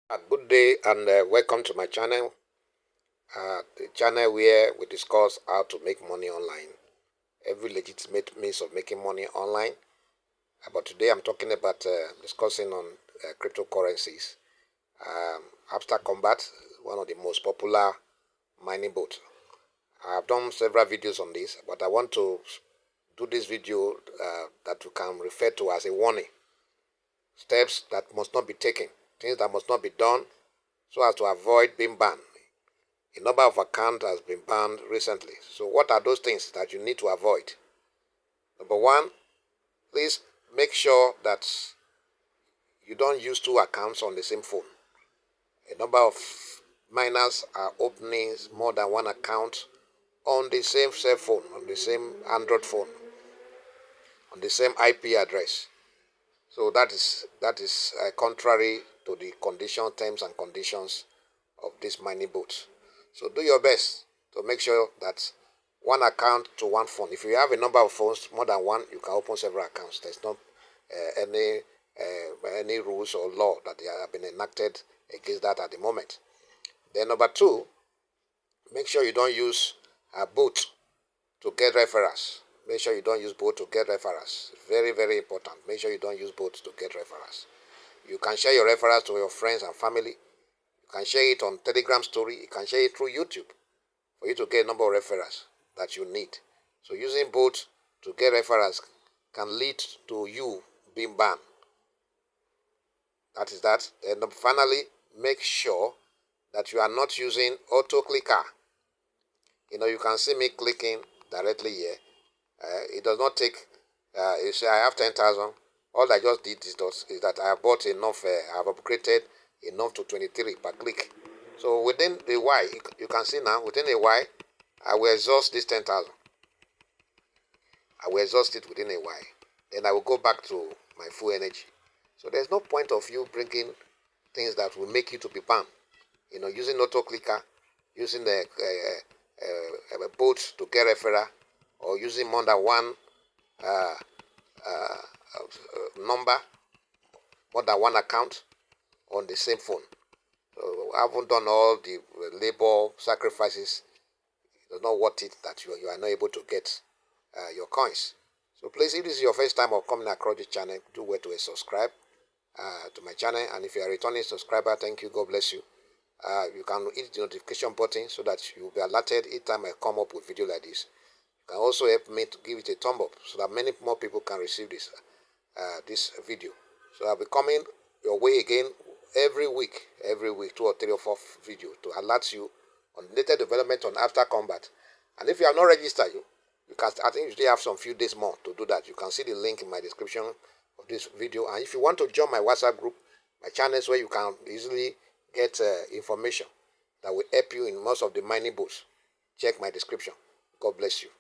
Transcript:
Good day and welcome to my channel, the channel where we discuss how to make money online, every legitimate means of making money online. But today I'm talking about discussing on cryptocurrencies. Hamster Kombat, one of the most popular mining bots. I've done several videos on this, but I want to do this video that you can refer to as a warning. Steps that must not be taken, things that must not be done so as to avoid being banned. A number of accounts has been banned recently. So what are those things that you need to avoid? Number one, please make sure that you don't use two accounts on the same phone. A number of miners are opening more than one account on the same cell phone, on the same Android phone, on the same IP address. So that is contrary to the terms and conditions of this mining bot. So do your best to make sure that one account to one phone. If you have a number of phones, more than one, you can open several accounts. There's not any rules or law that have been enacted against that at the moment. Then number two, make sure you don't use a bot to get referrals. Make sure you don't use bots to get referrals. Very, very important. Make sure you don't use bots to get referrals. You can share your referrals to your friends and family. You can share it on Telegram story. You can share it through YouTube for you to get a number of referrals that you need. So using bots to get referrals can lead to you being banned. That is that. And finally, make sure that you are not using auto clicker. You can see me clicking directly here. It does not take, you say I have 10,000. All I just did is that I have bought enough, I have upgraded enough to 23 per click. So within a while, you can see now, within a while, I will exhaust this 10,000. I will exhaust it within a while. Then I will go back to my full energy. So there's no point of you bringing things that will make you to be banned. Using auto clicker, using the bots to get referral, or using more than one number, more than one account on the same phone. So I haven't done all the labor sacrifices. It's not worth it that you are not able to get your coins. So please, if this is your first time of coming across the channel, do well to subscribe to my channel. And if you are a returning subscriber, thank you. God bless you. You can hit the notification button so that you will be alerted each time I come up with video like this. You can also help me to give it a thumb up so that many more people can receive this video. So I'll be coming your way again every week, 2 or 3 or 4 videos to alert you on latest development on Hamster Kombat. And if you have not registered, you can. I think you still have some few days more to do that. You can see the link in my description of this video. And if you want to join my Whatapp group, my channels where you can easily get information that will help you in most of the mining bots, check my description. God bless you.